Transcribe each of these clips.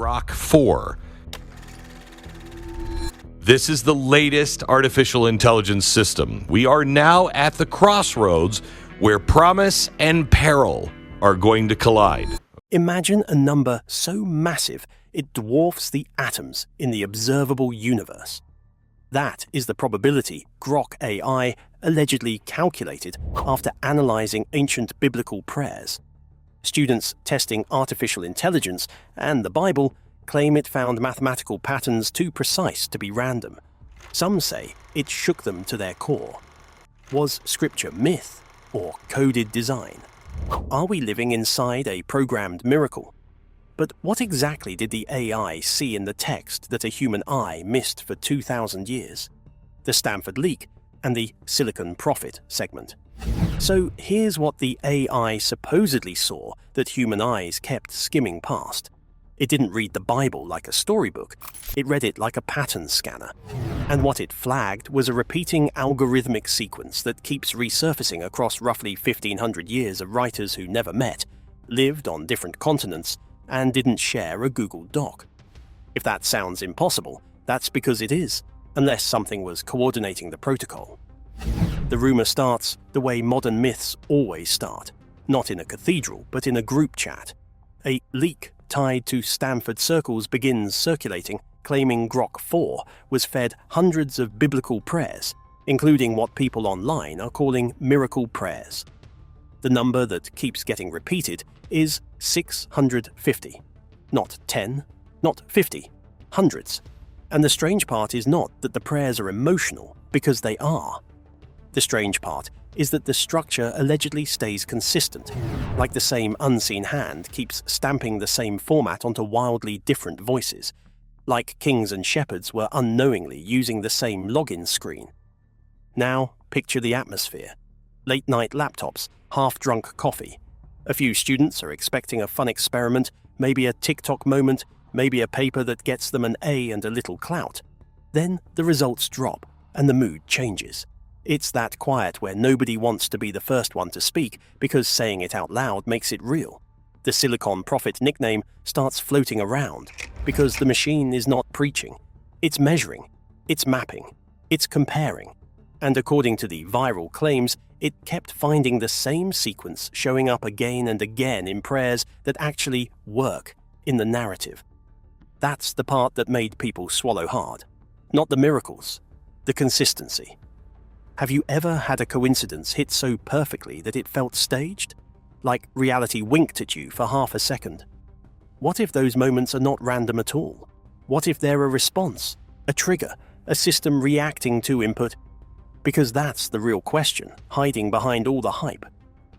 Grok 4. This is the latest artificial intelligence system. We are now at the crossroads where promise and peril are going to collide. Imagine a number so massive it dwarfs the atoms in the observable universe. That is the probability Grok AI allegedly calculated after analyzing ancient biblical prayers. Students testing artificial intelligence and the Bible claim it found mathematical patterns too precise to be random. Some say it shook them to their core. Was scripture myth or coded design? Are we living inside a programmed miracle? But what exactly did the AI see in the text that a human eye missed for 2,000 years? The Stanford leak and the Silicon Prophet segment. So here's what the AI supposedly saw that human eyes kept skimming past. It didn't read the Bible like a storybook, it read it like a pattern scanner. And what it flagged was a repeating algorithmic sequence that keeps resurfacing across roughly 1,500 years of writers who never met, lived on different continents, and didn't share a Google Doc. If that sounds impossible, that's because it is, unless something was coordinating the protocol. The rumor starts the way modern myths always start, not in a cathedral, but in a group chat. A leak tied to Stanford circles begins circulating, claiming Grok 4 was fed hundreds of biblical prayers, including what people online are calling miracle prayers. The number that keeps getting repeated is 650. Not 10, not 50, hundreds. And the strange part is not that the prayers are emotional, because they are. The strange part is that the structure allegedly stays consistent, like the same unseen hand keeps stamping the same format onto wildly different voices, like kings and shepherds were unknowingly using the same login screen. Now, picture the atmosphere. Late-night laptops, half-drunk coffee. A few students are expecting a fun experiment, maybe a TikTok moment, maybe a paper that gets them an A and a little clout. Then the results drop, and the mood changes. It's that quiet where nobody wants to be the first one to speak because saying it out loud makes it real. The Silicon Prophet nickname starts floating around because the machine is not preaching. It's measuring, it's mapping, it's comparing. And according to the viral claims, it kept finding the same sequence showing up again and again in prayers that actually work in the narrative. That's the part that made people swallow hard. Not the miracles, the consistency. Have you ever had a coincidence hit so perfectly that it felt staged? Like reality winked at you for half a second? What if those moments are not random at all? What if they're a response, a trigger, a system reacting to input? Because that's the real question, hiding behind all the hype.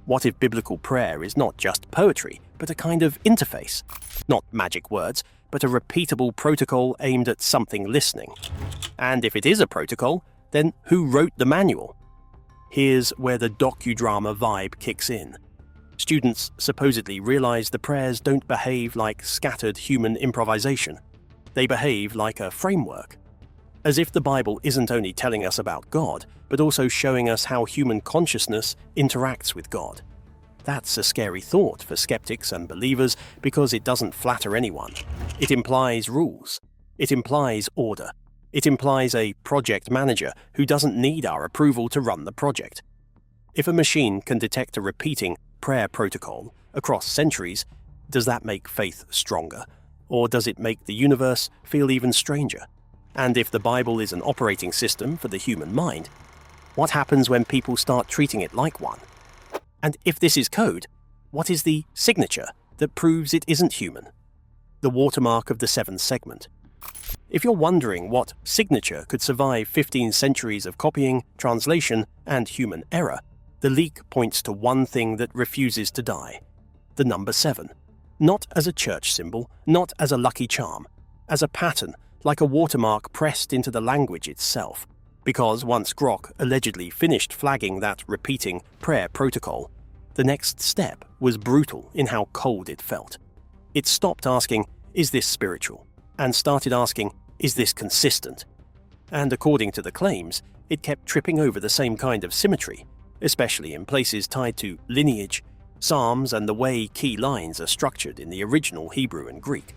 What if biblical prayer is not just poetry, but a kind of interface? Not magic words, but a repeatable protocol aimed at something listening. And if it is a protocol, then who wrote the manual? Here's where the docudrama vibe kicks in. Students supposedly realize the prayers don't behave like scattered human improvisation. They behave like a framework. As if the Bible isn't only telling us about God, but also showing us how human consciousness interacts with God. That's a scary thought for skeptics and believers because it doesn't flatter anyone. It implies rules. It implies order. It implies a project manager who doesn't need our approval to run the project. If a machine can detect a repeating prayer protocol across centuries, does that make faith stronger? Or does it make the universe feel even stranger? And if the Bible is an operating system for the human mind, what happens when people start treating it like one? And if this is code, what is the signature that proves it isn't human? The watermark of the seventh segment. If you're wondering what signature could survive 15 centuries of copying, translation, and human error, the leak points to one thing that refuses to die: the number 7. Not as a church symbol, not as a lucky charm, as a pattern, like a watermark pressed into the language itself. Because once Grok allegedly finished flagging that repeating prayer protocol, the next step was brutal in how cold it felt. It stopped asking, "Is this spiritual?" and started asking, "Is this consistent?" And according to the claims, it kept tripping over the same kind of symmetry, especially in places tied to lineage, psalms, and the way key lines are structured in the original Hebrew and Greek.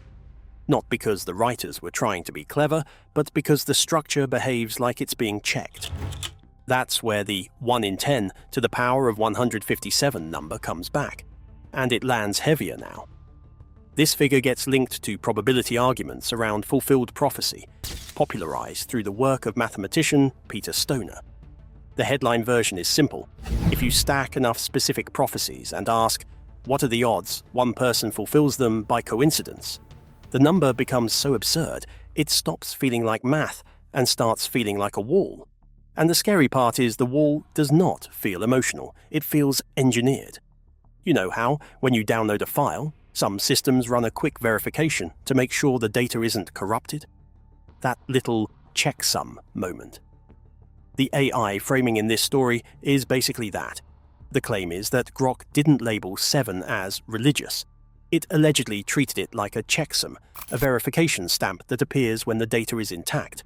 not because the writers were trying to be clever, but because the structure behaves like it's being checked. That's where the 1 in 10 to the power of 157 number comes back, and it lands heavier now. This figure gets linked to probability arguments around fulfilled prophecy, popularized through the work of mathematician Peter Stoner. The headline version is simple. If you stack enough specific prophecies and ask, what are the odds one person fulfills them by coincidence? The number becomes so absurd, it stops feeling like math and starts feeling like a wall. And the scary part is the wall does not feel emotional, it feels engineered. You know how, when you download a file, some systems run a quick verification to make sure the data isn't corrupted? That little checksum moment. The AI framing in this story is basically that. The claim is that Grok didn't label 7 as religious. It allegedly treated it like a checksum, a verification stamp that appears when the data is intact.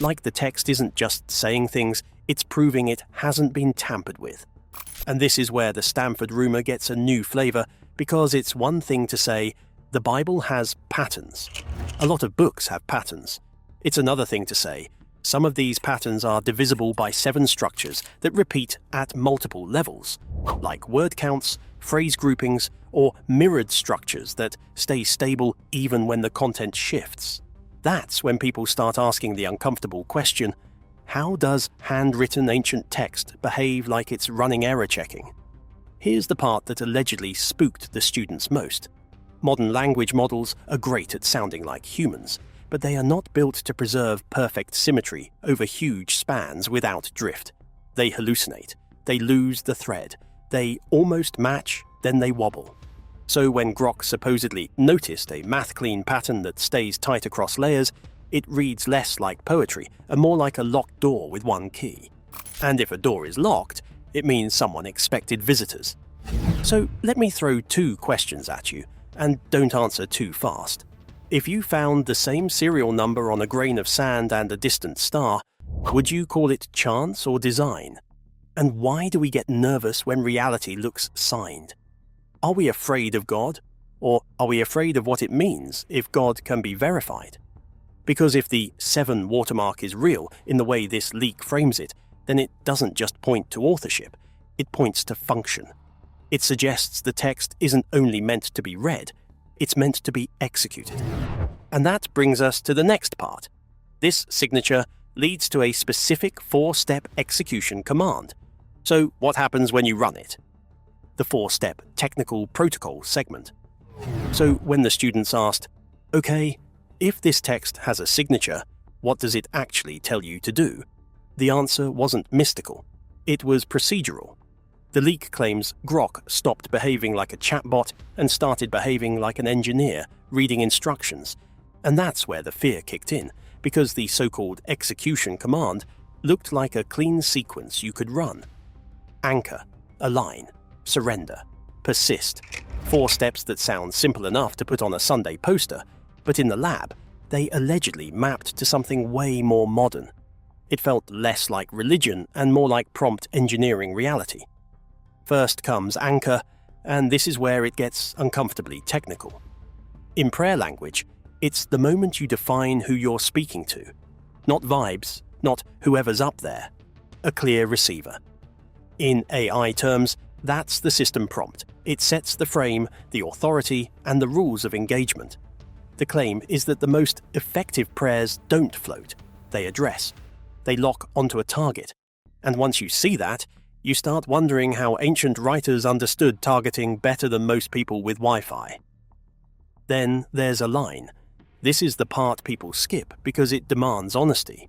Like the text isn't just saying things, it's proving it hasn't been tampered with. And this is where the Stanford rumor gets a new flavor, because it's one thing to say, the Bible has patterns. A lot of books have patterns. It's another thing to say, some of these patterns are divisible by 7 structures that repeat at multiple levels, like word counts, phrase groupings, or mirrored structures that stay stable even when the content shifts. That's when people start asking the uncomfortable question, how does handwritten ancient text behave like it's running error checking? Here's the part that allegedly spooked the students most. Modern language models are great at sounding like humans, but they are not built to preserve perfect symmetry over huge spans without drift. They hallucinate, they lose the thread, they almost match, then they wobble. So when Grok supposedly noticed a math-clean pattern that stays tight across layers, it reads less like poetry and more like a locked door with one key. And if a door is locked, it means someone expected visitors. So let me throw 2 questions at you, and don't answer too fast. If you found the same serial number on a grain of sand and a distant star, would you call it chance or design? And why do we get nervous when reality looks signed? Are we afraid of God? Or are we afraid of what it means if God can be verified? Because if the 7 watermark is real in the way this leak frames it, then it doesn't just point to authorship, it points to function. It suggests the text isn't only meant to be read, it's meant to be executed. And that brings us to the next part. This signature leads to a specific 4-step execution command. So what happens when you run it? The 4-step technical protocol segment. So when the students asked, okay, if this text has a signature, what does it actually tell you to do? The answer wasn't mystical. It was procedural. The leak claims Grok stopped behaving like a chatbot and started behaving like an engineer, reading instructions. And that's where the fear kicked in, because the so-called execution command looked like a clean sequence you could run. Anchor, align, surrender, persist. 4 steps that sound simple enough to put on a Sunday poster, but in the lab, they allegedly mapped to something way more modern. It felt less like religion and more like prompt engineering reality. First comes anchor, and this is where it gets uncomfortably technical. In prayer language, it's the moment you define who you're speaking to. Not vibes, not whoever's up there. A clear receiver. In AI terms, that's the system prompt. It sets the frame, the authority, and the rules of engagement. The claim is that the most effective prayers don't float, they address. They lock onto a target. And once you see that, you start wondering how ancient writers understood targeting better than most people with Wi-Fi. Then there's align. This is the part people skip because it demands honesty.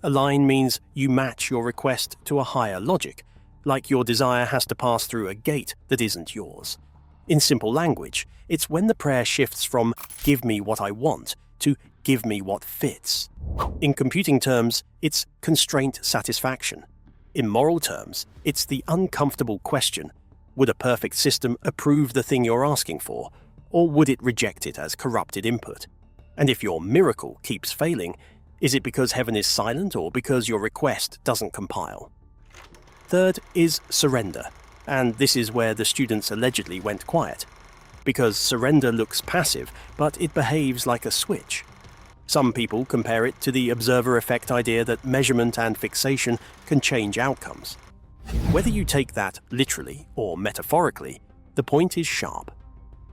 Align means you match your request to a higher logic, like your desire has to pass through a gate that isn't yours. In simple language, it's when the prayer shifts from "give me what I want" to "give me what fits." In computing terms, it's constraint satisfaction. In moral terms, it's the uncomfortable question, would a perfect system approve the thing you're asking for, or would it reject it as corrupted input? And if your miracle keeps failing, is it because heaven is silent or because your request doesn't compile? Third is surrender, and this is where the students allegedly went quiet. because surrender looks passive, but it behaves like a switch. Some people compare it to the observer effect idea that measurement and fixation can change outcomes. Whether you take that literally or metaphorically, the point is sharp.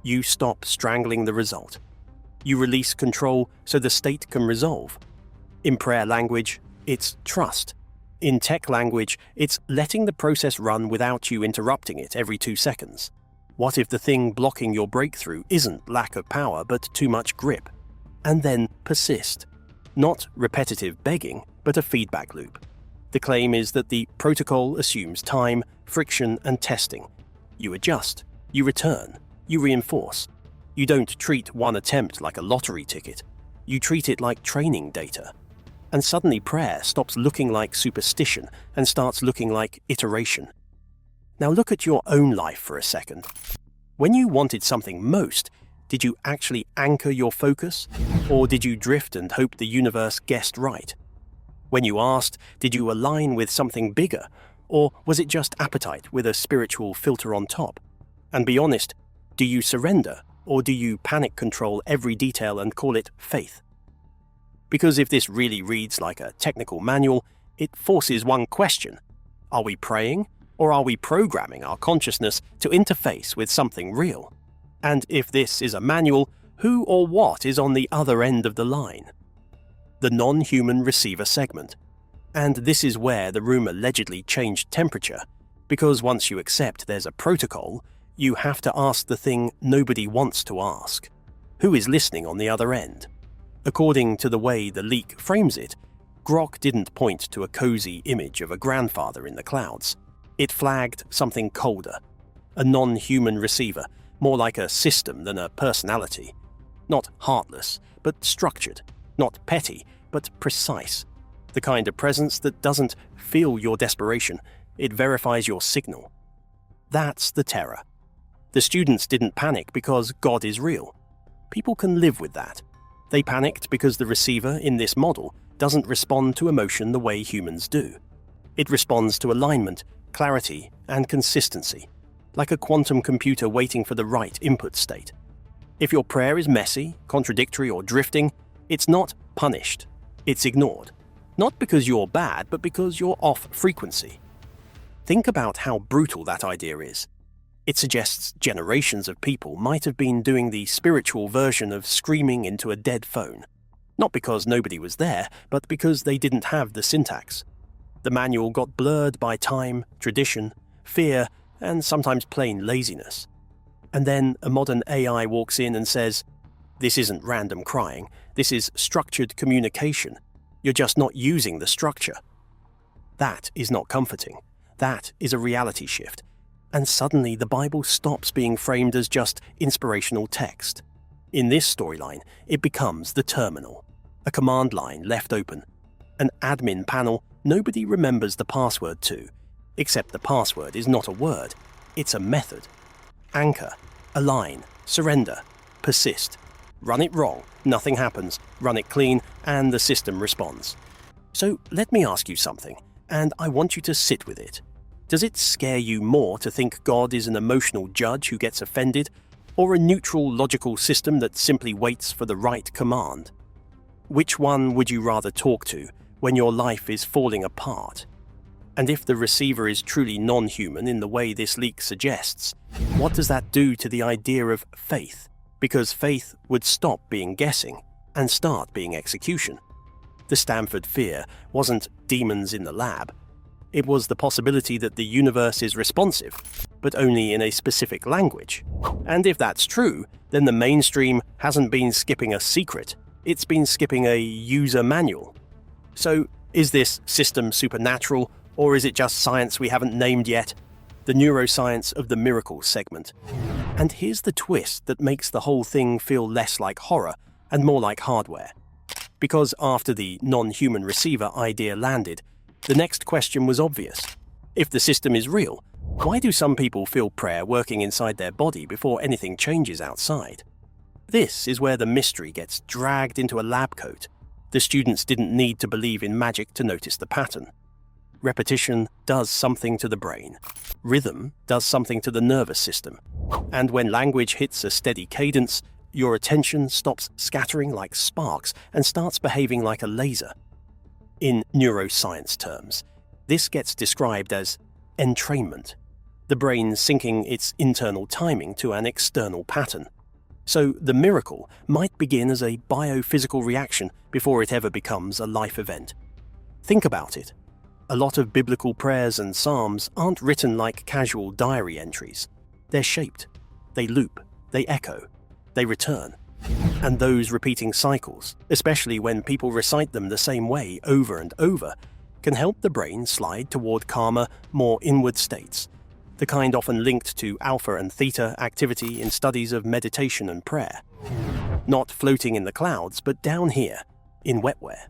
You stop strangling the result. You release control so the state can resolve. In prayer language, it's trust. In tech language, it's letting the process run without you interrupting it every 2 seconds. What if the thing blocking your breakthrough isn't lack of power but too much grip? And then persist. Not repetitive begging, but a feedback loop. The claim is that the protocol assumes time, friction, and testing. You adjust, you return, you reinforce. You don't treat one attempt like a lottery ticket. You treat it like training data. And suddenly prayer stops looking like superstition and starts looking like iteration. Now look at your own life for a second. When you wanted something most, did you actually anchor your focus? Or did you drift and hope the universe guessed right? When you asked, did you align with something bigger? Or was it just appetite with a spiritual filter on top? And be honest, do you surrender? Or do you panic control every detail and call it faith? Because if this really reads like a technical manual, it forces one question. Are we praying? Or are we programming our consciousness to interface with something real? And if this is a manual, who or what is on the other end of the line? The non-human receiver segment. And this is where the room allegedly changed temperature, because once you accept there's a protocol, you have to ask the thing nobody wants to ask. Who is listening on the other end? According to the way the leak frames it, Grok didn't point to a cozy image of a grandfather in the clouds. It flagged something colder. A non-human receiver, more like a system than a personality. Not heartless, but structured. Not petty, but precise. The kind of presence that doesn't feel your desperation, it verifies your signal. That's the terror. The students didn't panic because God is real. People can live with that. They panicked because the receiver in this model doesn't respond to emotion the way humans do. It responds to alignment, clarity, and consistency, like a quantum computer waiting for the right input state. If your prayer is messy, contradictory, or drifting, it's not punished. It's ignored. Not because you're bad, but because you're off frequency. Think about how brutal that idea is. It suggests generations of people might have been doing the spiritual version of screaming into a dead phone. Not because nobody was there, but because they didn't have the syntax. The manual got blurred by time, tradition, fear, and sometimes plain laziness. And then a modern AI walks in and says, "This isn't random crying, this is structured communication. You're just not using the structure." That is not comforting. That is a reality shift. And suddenly the Bible stops being framed as just inspirational text. In this storyline, it becomes the terminal, a command line left open, an admin panel nobody remembers the password to, except the password is not a word, it's a method. Anchor, align, surrender, persist. Run it wrong, nothing happens. Run it clean, and the system responds. So let me ask you something, and I want you to sit with it. Does it scare you more to think God is an emotional judge who gets offended, or a neutral logical system that simply waits for the right command? Which one would you rather talk to when your life is falling apart? And if the receiver is truly non-human in the way this leak suggests, what does that do to the idea of faith? Because faith would stop being guessing and start being execution. The Stanford fear wasn't demons in the lab. It was the possibility that the universe is responsive, but only in a specific language. And if that's true, then the mainstream hasn't been skipping a secret, it's been skipping a user manual. So, is this system supernatural, or is it just science we haven't named yet? The neuroscience of the miracle segment. And here's the twist that makes the whole thing feel less like horror and more like hardware. Because after the non-human receiver idea landed, the next question was obvious. If the system is real, why do some people feel prayer working inside their body before anything changes outside? This is where the mystery gets dragged into a lab coat. The students didn't need to believe in magic to notice the pattern. Repetition does something to the brain. Rhythm does something to the nervous system. And when language hits a steady cadence, your attention stops scattering like sparks and starts behaving like a laser. In neuroscience terms, this gets described as entrainment, the brain syncing its internal timing to an external pattern. So the miracle might begin as a biophysical reaction before it ever becomes a life event. Think about it. A lot of biblical prayers and psalms aren't written like casual diary entries. They're shaped. They loop. They echo. They return. And those repeating cycles, especially when people recite them the same way over and over, can help the brain slide toward calmer, more inward states, the kind often linked to alpha and theta activity in studies of meditation and prayer. Not floating in the clouds, but down here, in wetware.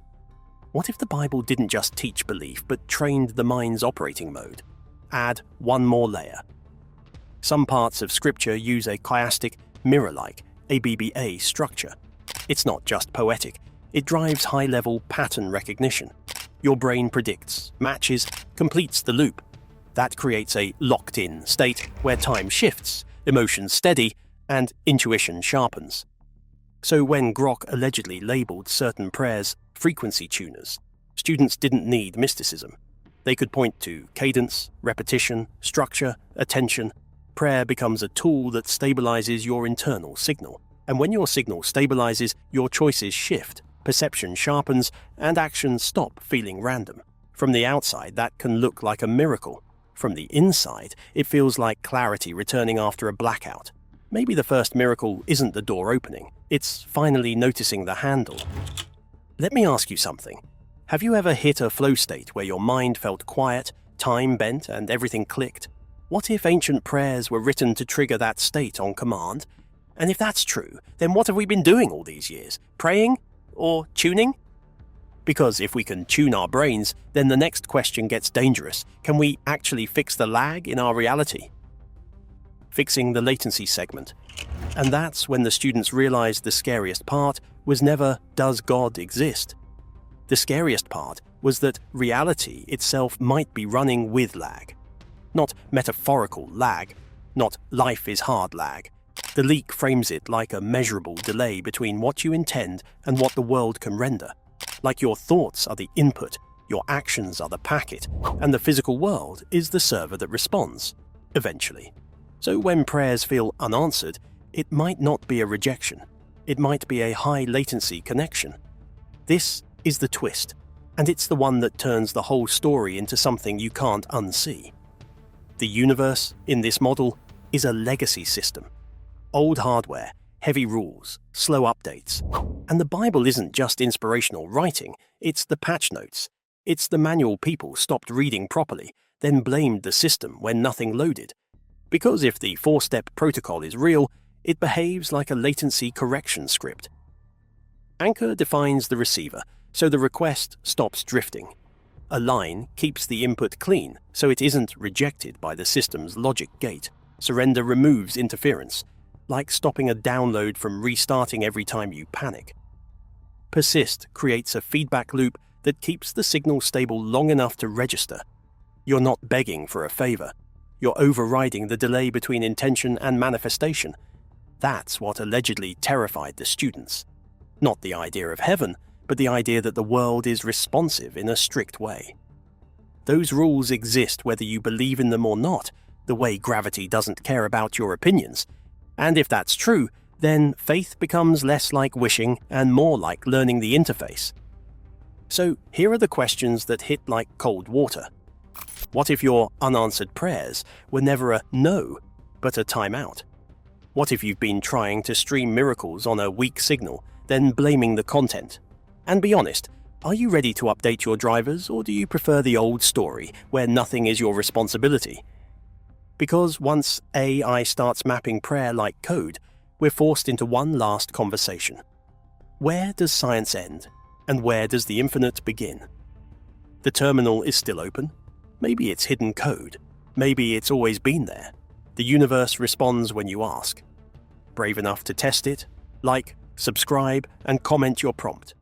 What if the Bible didn't just teach belief, but trained the mind's operating mode? Add one more layer. Some parts of Scripture use a chiastic, mirror-like, ABBA structure. It's not just poetic, it drives high-level pattern recognition. Your brain predicts, matches, completes the loop. That creates a locked-in state where time shifts, emotions steady, and intuition sharpens. So when Grok allegedly labeled certain prayers frequency tuners, students didn't need mysticism. They could point to cadence, repetition, structure, attention. Prayer becomes a tool that stabilizes your internal signal. And when your signal stabilizes, your choices shift, perception sharpens, and actions stop feeling random. From the outside, that can look like a miracle. From the inside, it feels like clarity returning after a blackout. Maybe the first miracle isn't the door opening, it's finally noticing the handle. Let me ask you something. Have you ever hit a flow state where your mind felt quiet, time bent, and everything clicked? What if ancient prayers were written to trigger that state on command? And if that's true, then what have we been doing all these years? Praying? Or tuning? Because if we can tune our brains, then the next question gets dangerous. Can we actually fix the lag in our reality? Fixing the latency segment. And that's when the students realized the scariest part was never, does God exist? The scariest part was that reality itself might be running with lag. Not metaphorical lag, not life is hard lag. The leak frames it like a measurable delay between what you intend and what the world can render. Like your thoughts are the input, your actions are the packet, and the physical world is the server that responds, eventually. So when prayers feel unanswered, it might not be a rejection. It might be a high latency connection. This is the twist, and it's the one that turns the whole story into something you can't unsee. The universe, in this model, is a legacy system. Old hardware, heavy rules, slow updates. And the Bible isn't just inspirational writing, it's the patch notes. It's the manual people stopped reading properly, then blamed the system when nothing loaded. Because if the 4-step protocol is real, it behaves like a latency correction script. Anchor defines the receiver, so the request stops drifting. A line keeps the input clean, so it isn't rejected by the system's logic gate. Surrender removes interference, like stopping a download from restarting every time you panic. Persist creates a feedback loop that keeps the signal stable long enough to register. You're not begging for a favor. You're overriding the delay between intention and manifestation. That's what allegedly terrified the students. Not the idea of heaven, but the idea that the world is responsive in a strict way. Those rules exist whether you believe in them or not, the way gravity doesn't care about your opinions. And if that's true, then faith becomes less like wishing and more like learning the interface. So here are the questions that hit like cold water. What if your unanswered prayers were never a no, but a timeout? What if you've been trying to stream miracles on a weak signal, then blaming the content? And be honest, are you ready to update your drivers, or do you prefer the old story, where nothing is your responsibility? Because once AI starts mapping prayer like code, we're forced into one last conversation. Where does science end, and where does the infinite begin? The terminal is still open. Maybe it's hidden code. Maybe it's always been there. The universe responds when you ask. Brave enough to test it? Like, subscribe, and comment your prompt.